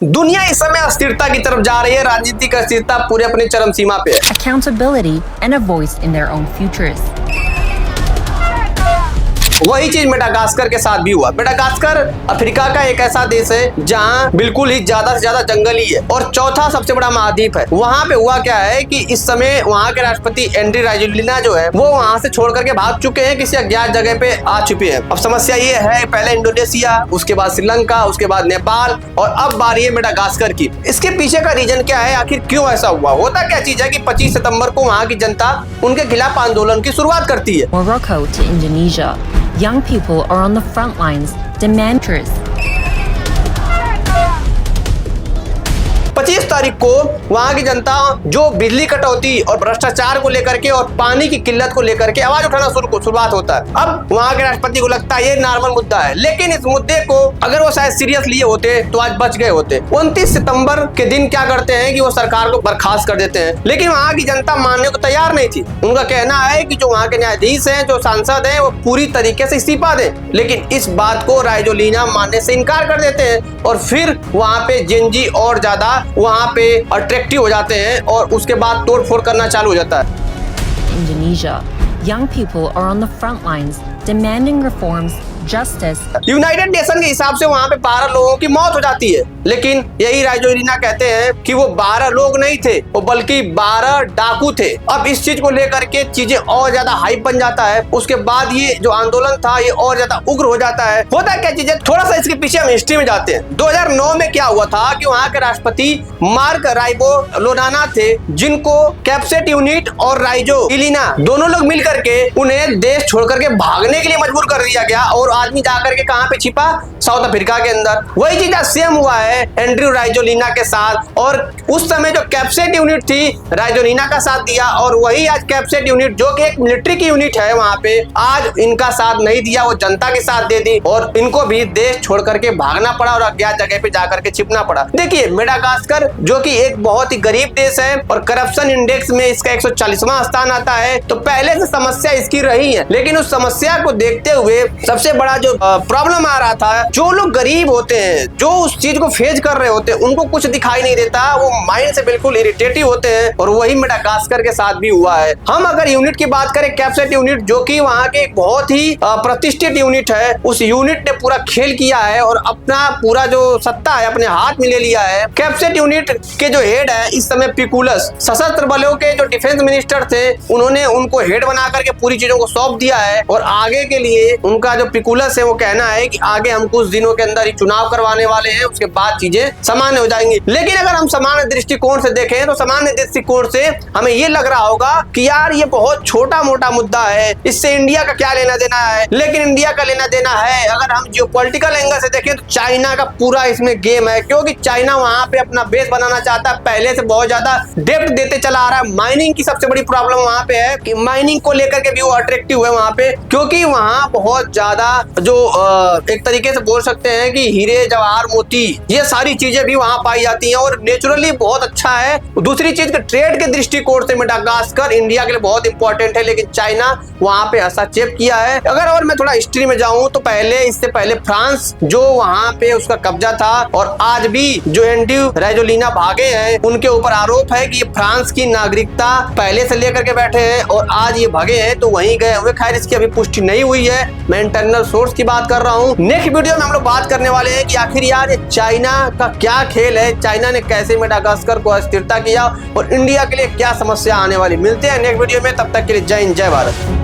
दुनिया इस समय अस्थिरता की तरफ जा रही है। राजनीतिक अस्थिरता पूरे अपनी चरम सीमा पे है। Accountability and a voice in their own futures. वही चीज मेडागास्कर के साथ भी हुआ। मेडागास्कर अफ्रीका का एक ऐसा देश है जहाँ बिल्कुल ही ज्यादा से ज्यादा जंगल ही है और चौथा सबसे बड़ा महाद्वीप है। वहाँ पे हुआ क्या है कि इस समय वहाँ के राष्ट्रपति एंड्री राजोलिना जो है वो वहाँ से छोड़ करके भाग चुके हैं, किसी अज्ञात जगह पे आ चुके हैं। अब समस्या ये है, पहले इंडोनेशिया, उसके बाद श्रीलंका, उसके बाद नेपाल और अब बारी है मेडागास्कर की। इसके पीछे का रीजन क्या है, आखिर क्यों ऐसा हुआ? होता क्या चीज है कि 25 सितंबर को वहाँ की जनता उनके खिलाफ आंदोलन की शुरुआत करती है। Morocco to Indonesia. Young people are on the front lines, demand truth. 25 तारीख को वहां की जनता जो बिजली कटौती और भ्रष्टाचार को लेकर के और पानी की किल्लत को लेकर के आवाज उठाना शुरुआत होता है। अब वहां के राष्ट्रपति को लगता है ये नॉर्मल मुद्दा है, लेकिन इस मुद्दे को अगर वो शायद सीरियस लिए होते तो आज बच गए होते। 29 सितंबर के दिन क्या करते हैं कि वो सरकार को बर्खास्त कर देते हैं, लेकिन वहां की जनता मानने को तैयार नहीं थी। उनका कहना है कि जो वहां के न्यायाधीश हैं, जो सांसद हैं, वो पूरी तरीके से इस्तीफा दें, लेकिन इस बात को राजोलिना मानने से इनकार कर देते हैं और फिर वहां पे जेनजी और ज्यादा वहां पे अट्रैक्टिव हो जाते हैं और उसके बाद तोड़फोड़ करना चालू हो जाता है। Indonesia. Young people are on the front lines, demanding reforms, justice. United nation के हिसाब से वहाँ पे 12 लोगों की मौत हो जाती है, लेकिन यही राजोलिना कहते हैं कि वो 12 लोग नहीं थे, वो बल्कि 12 डाकू थे। अब इस चीज को लेकर के चीजें और ज्यादा हाइप बन जाता है। उसके बाद ये जो आंदोलन था ये और ज्यादा उग्र हो जाता है। होता क्या चीजें, थोड़ा सा इसके पीछे हम हिस्ट्री में जाते हैं। 2009 में क्या हुआ था कि वहाँ के राष्ट्रपति मार्क राइबोलोनाना थे, जिनको कैप्सेट यूनिट और राइजोलिना दोनों लोग मिल करके उन्हें देश छोड़ करके भागने के लिए मजबूर कर दिया गया और आदमी जाकर के कहां पे छिपा? साउथ अफ्रीका के अंदर। वही चीज सेम हुआ है एंड्रयू राजोलिना के साथ, और उस समय जो कैप्सेट यूनिट थी राजोलिना का साथ दिया और वही आज कैप्सेट यूनिट जो कि एक मिलिट्री की यूनिट है वहां पे, आज इनका साथ नहीं दिया, वो जनता के साथ दे दी और इनको भी देश छोड़ करके भागना पड़ा और अज्ञात जगह पे जाकर के छिपना पड़ा। देखिए मेडागास्कर जो कि एक बहुत ही गरीब देश है और करप्शन इंडेक्स में इसका 140वां स्थान आता है, तो पहले से समस्या इसकी रही है, लेकिन उस समस्या को देखते हुए सबसे बड़ा जो प्रॉब्लम आ रहा था, जो लोग गरीब होते हैं, जो उस चीज को फेस कर रहे होते हैं, उनको कुछ दिखाई नहीं देता, वो माइंड से बिल्कुल इरिटेटिव होते हैं और वही मेडागास्कर के साथ भी हुआ है। हम अगर यूनिट की बात करें, कैप्सेट यूनिट जो कि वहाँ के एक बहुत ही प्रतिष्ठित यूनिट है, उस यूनिट ने पूरा खेल किया है और अपना पूरा जो सत्ता है अपने हाथ में ले लिया है। कैप्सेट यूनिट के जो हेड है इस समय पिकुलस, सशस्त्र बलों के जो डिफेंस मिनिस्टर थे, उन्होंने उनको हेड बना करके पूरी चीजों को सौंप दिया है और आगे के लिए उनका जो पिकुलस है वो कहना है कि आगे हम कुछ दिनों के अंदर ही चुनाव करवाने वाले हैं, उसके बाद चीजें सामान्य हो जाएंगी। लेकिन अगर हम सामान्य दृष्टिकोण से देखें तो सामान्य दृष्टिकोण से हमें ये लग रहा होगा कि यार ये बहुत छोटा मोटा मुद्दा है, इससे इंडिया का क्या लेना देना है। लेकिन इंडिया का लेना देना है। अगर हम जियोपॉलिटिकल एंगल से देखें तो चाइना का पूरा इसमें गेम है, क्योंकि चाइना वहां पे अपना बेस बनाना चाहता है, पहले से बहुत ज्यादा डेप्थ देते चला आ रहा है। माइनिंग की सबसे बड़ी प्रॉब्लम वहां पे है कि माइनिंग को लेकर के भी वो अट्रैक्टिव है वहां पे, क्योंकि वहां बहुत ज्यादा जो एक तरीके से बोल सकते हैं कि हीरे जवाहर मोती ये सारी चीजें भी वहां पाई जाती हैं और नेचुरली बहुत अच्छा है। दूसरी चीज के ट्रेड के दृष्टिकोण से मेडागास्कर इंडिया के लिए बहुत इंपॉर्टेंट है, लेकिन चाइना वहां पे हस्तक्षेप किया है। अगर और मैं थोड़ा हिस्ट्री में जाऊं तो इससे पहले फ्रांस जो वहां पे उसका कब्जा था और आज भी जो एंड्रयू राजोलिना भागे हैं उनके ऊपर आरोप है कि ये फ्रांस की नागरिकता पहले से लेकर के बैठे हैं और आज ये भागे हैं तो वहीं गए हुए। खैर इसकी अभी पुष्टि नहीं हुई है, मैं इंटरनल सोर्स की बात कर रहा हूँ। नेक्स्ट वीडियो में हम लोग बात करने वाले हैं कि आखिर यार ये चाइना का क्या खेल है, चाइना ने कैसे मेडागास्कर को अस्थिरता किया और इंडिया के लिए क्या समस्या आने वाली। मिलते हैं नेक्स्ट वीडियो में, तब तक के लिए जय हिंद जय भारत।